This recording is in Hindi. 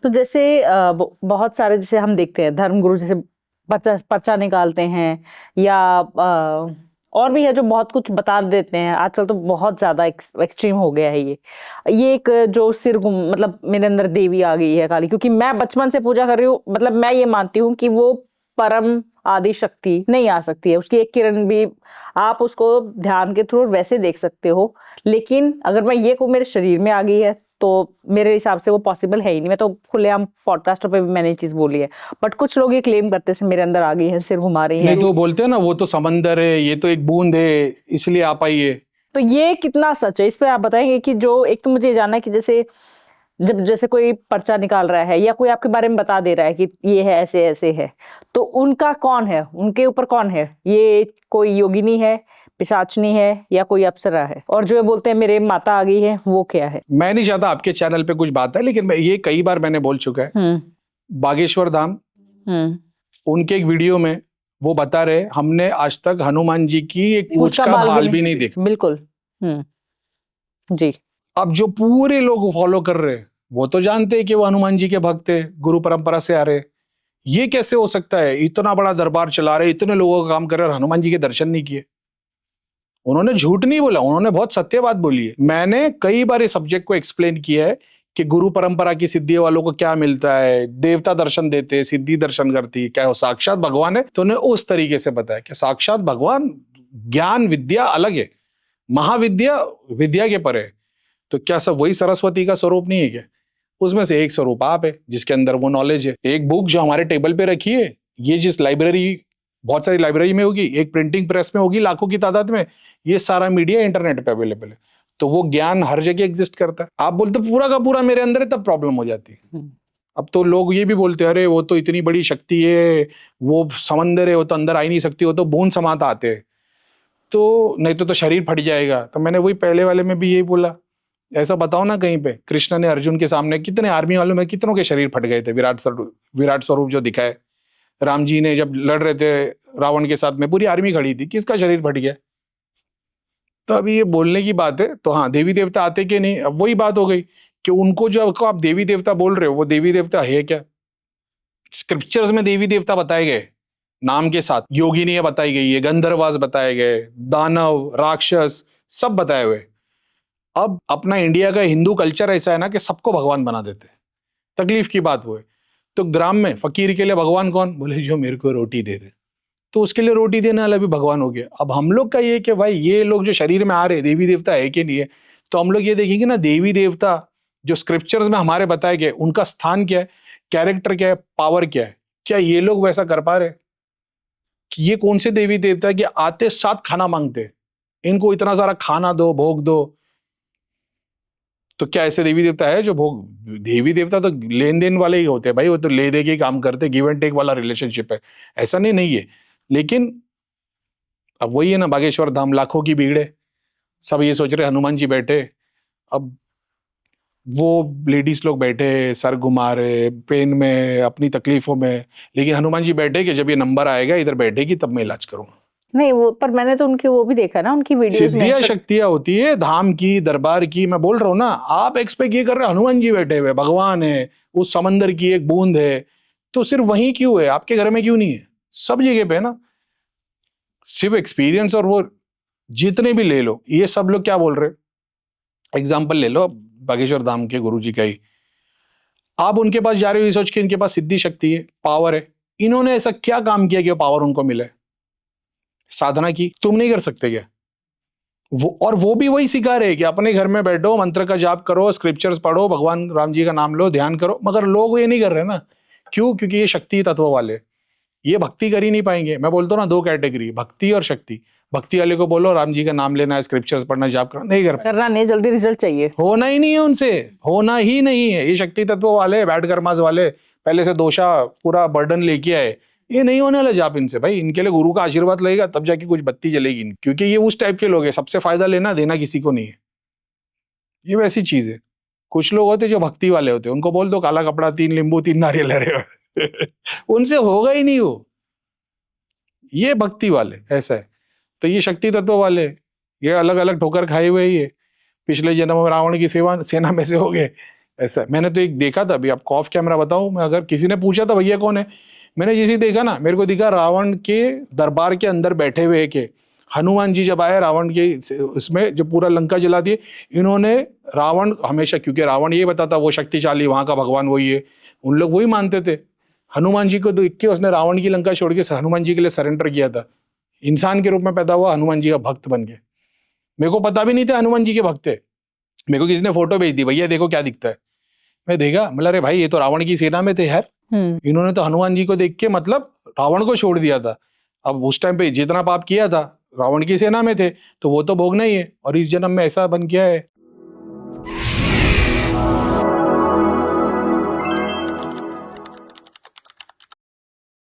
तो जैसे बहुत सारे जैसे हम देखते हैं धर्मगुरु जैसे पर्चा पर्चा निकालते हैं या और भी है जो बहुत कुछ बता देते हैं। आजकल तो बहुत ज्यादा एक्सट्रीम हो गया है ये एक जो मतलब मेरे अंदर देवी आ गई है काली, क्योंकि मैं बचपन से पूजा कर रही हूँ। मतलब मैं ये मानती हूँ कि वो परम आदि शक्ति नहीं आ सकती है, उसकी एक किरण भी आप उसको ध्यान के थ्रू वैसे देख सकते हो, लेकिन अगर मैं ये कहूँ मेरे शरीर में आ गई है तो मेरे हिसाब से वो पॉसिबल है ही नहीं। मैं तो खुलेआम पॉडकास्टर पे भी मैंने ये चीज बोली है, बट कुछ लोग ये क्लेम करते हैं मेरे अंदर आ गई है, सिर घुमा रही नहीं है। तो बोलते हैं ना वो तो समंदर है, ये तो एक बूंद है इसलिए आ पाई है। तो ये कितना सच है, इस पे आप बताएंगे कि जो एक तो मुझे ये जानना है कि जैसे जब जैसे कोई पर्चा निकाल रहा है या कोई आपके बारे में बता दे रहा है कि ये है ऐसे ऐसे है, तो उनका कौन है, उनके ऊपर कौन है? ये कोई योगिनी है, पिशाचनी है, या कोई अप्सरा है? और जो ये बोलते हैं मेरे माता आ गई है, वो क्या है? मैं नहीं चाहता आपके चैनल पे कुछ बात है, लेकिन ये कई बार मैंने बोल चुका है। बागेश्वर धाम, उनके एक वीडियो में वो बता रहे हमने आज तक हनुमान जी की एक पूंछ का बाल भी नहीं देखा। बिल्कुल। जी। अब जो पूरे लोग फॉलो कर रहे हैं वो तो जानते हैं कि वो हनुमान जी के भक्त है, गुरु परंपरा से आ रहे। ये कैसे हो सकता है? इतना बड़ा दरबार चला रहे, इतने लोगों का काम कर रहे और हनुमान जी के दर्शन नहीं किए। उन्होंने झूठ नहीं बोला, उन्होंने बहुत सत्य बात बोली है। मैंने कई बार इस सब्जेक्ट को एक्सप्लेन किया है कि गुरु परंपरा की सिद्धि वालों को क्या मिलता है, देवता दर्शन देते, सिद्धि दर्शन करती, क्या वो साक्षात भगवान है? तो उन्हें उस तरीके से बताया कि साक्षात भगवान, ज्ञान विद्या अलग है, महाविद्या विद्या के परे है। तो क्या सब वही सरस्वती का स्वरूप नहीं है क्या? उसमें से एक स्वरूप आप है जिसके अंदर वो नॉलेज है। एक बुक जो हमारे टेबल पे रखी है, ये जिस लाइब्रेरी, बहुत सारी लाइब्रेरी में होगी, एक प्रिंटिंग प्रेस में होगी लाखों की तादाद में, ये सारा मीडिया इंटरनेट पे अवेलेबल है। तो वो ज्ञान हर जगह एग्जिस्ट करता है। आप बोलते पूरा का पूरा मेरे अंदर है, तब प्रॉब्लम हो जाती है। अब तो लोग ये भी बोलते हैं अरे वो तो इतनी बड़ी शक्ति है, वो समंदर है, वो तो अंदर आ ही नहीं सकती, वो तो बूंद समात आते हैं, तो नहीं तो शरीर फट जाएगा। तो मैंने वही पहले वाले में भी यही बोला, ऐसा बताओ ना कहीं पे कृष्ण ने अर्जुन के सामने कितने आर्मी वालों में कितनों के शरीर फट गए थे, विराट स्वरूप जो दिखाए। राम जी ने जब लड़ रहे थे रावण के साथ में, पूरी आर्मी खड़ी थी, किसका शरीर फट गया? तो अभी ये बोलने की बात है। तो हाँ, देवी देवता आते कि नहीं, अब वही बात हो गई कि उनको जो आप देवी देवता बोल रहे हो वो देवी देवता है क्या? स्क्रिप्चर्स में देवी देवता बताए गए नाम के साथ, योगिनी बताई गई है, गंधर्वास बताए गए, दानव राक्षस सब बताए हुए। अब अपना इंडिया का हिंदू कल्चर ऐसा है ना कि सबको भगवान बना देते हैं। तकलीफ की बात वो है। तो ग्राम में फकीर के लिए भगवान कौन? बोले जो मेरे को रोटी दे दे, तो उसके लिए रोटी देने वाला भी भगवान हो गया। अब हम लोग का ये कि भाई ये लोग जो शरीर में आ रहे देवी देवता है कि नहीं है, तो हम लोग ये देखेंगे ना देवी देवता जो स्क्रिप्चर्स में हमारे बताए गए उनका स्थान क्या है, कैरेक्टर क्या है, पावर क्या है, क्या ये लोग वैसा कर पा रहे? कि ये कौन से देवी देवता है कि आते साथ खाना मांगते, इनको इतना सारा खाना दो, भोग दो? तो क्या ऐसे देवी देवता है जो भोग? देवी देवता तो लेन देन वाले ही होते हैं भाई, वो तो ले दे के काम करते, गिव एंड टेक वाला रिलेशनशिप है, ऐसा नहीं है। लेकिन अब वही है ना, बागेश्वर धाम लाखों की भीड़ है, सब ये सोच रहे हनुमान जी बैठे, अब वो लेडीज लोग बैठे सर घुमा रहे, पेन में, अपनी तकलीफों में, लेकिन हनुमान जी बैठे कि जब ये नंबर आएगा इधर बैठेगी तब मैं इलाज करूंगा। नहीं, वो पर मैंने तो उनकी वो भी देखा ना, उनकी वीडियोस में सिद्धियां शक्तियां होती है धाम की, दरबार की। मैं बोल रहा हूं ना, आप एक्सपेक्ट ये कर रहे हनुमान जी बैठे हुए, भगवान है, उस समंदर की एक बूंद है, तो सिर्फ वहीं क्यों है, आपके घर में क्यों नहीं है? सब जगह पे है ना। सिर्फ एक्सपीरियंस और वो जितने भी ले लो, ये सब लोग क्या बोल रहे, एग्जाम्पल ले लो बागेश्वर धाम के गुरु जी का ही, आप उनके पास जा रहे हो ये सोच के इनके पास सिद्धि शक्ति है, पावर है। इन्होंने ऐसा क्या काम किया कि पावर उनको मिले? साधना की, तुम नहीं कर सकते क्या? वो भी वही सिखा रहे कि अपने घर में बैठो, मंत्र का जाप करो, स्क्रिप्चर्स पढ़ो, भगवान राम जी का नाम लो, ध्यान करो। मगर लोग ये नहीं कर रहे ना, क्यों? क्योंकि ये शक्ति तत्व वाले, ये भक्ति कर ही नहीं पाएंगे। मैं बोलता हूँ ना, दो कैटेगरी, भक्ति और शक्ति। भक्ति वाले को बोलो राम जी का नाम लेना है, स्क्रिप्चर्स पढ़ना, जाप करना, नहीं करना नहीं, जल्दी रिजल्ट चाहिए, होना ही नहीं है उनसे, होना ही नहीं है। ये शक्ति तत्व वाले, बैड कर्मास वाले, पहले से दोषा पूरा बर्डन लेके आए, ये नहीं होने वाला जाप इनसे भाई। इनके लिए गुरु का आशीर्वाद लगेगा तब जाके कुछ बत्ती जलेगी, क्योंकि ये उस टाइप के लोग हैं, सबसे फायदा लेना देना किसी को नहीं है। ये वैसी चीज है। कुछ लोग होते जो भक्ति वाले होते, उनको बोल दो काला कपड़ा, 3 नींबू 3 नारियल रहे उनसे होगा ही नहीं वो। ये भक्ति वाले ऐसा है। तो ये शक्ति तत्व वाले, ये अलग अलग ठोकर खाए हुए ही है, पिछले जन्म में रावण की सेना में से हो गए, ऐसा मैंने तो एक देखा था, अभी आपको ऑफ कैमरा बताऊं, मैं अगर किसी ने पूछा था भैया कौन है, मैंने जैसे ही देखा ना, मेरे को दिखा रावण के दरबार के अंदर बैठे हुए के हनुमान जी जब आए रावण के इसमें जो पूरा लंका जला दिए, इन्होंने रावण हमेशा, क्योंकि रावण ये बताता वो शक्तिशाली वहां का भगवान वही है, उन लोग वही मानते थे, हनुमान जी को देख के उसने रावण की लंका छोड़ के हनुमान जी के लिए सरेंडर किया था, इंसान के रूप में पैदा हुआ, हनुमान जी का भक्त बन गए। मेरे को पता भी नहीं था हनुमान जी के भक्त है, मेरे को किसी ने फोटो भेज दी, भैया देखो क्या दिखता है, मैं देखा, मतलब अरे भाई ये तो रावण की सेना में थे यार, इन्होंने तो हनुमान जी को देख के मतलब रावण को छोड़ दिया था। अब उस टाइम पे जितना पाप किया था रावण की सेना में थे, तो वो तो भोगना ही है, और इस जन्म में ऐसा बन गया है।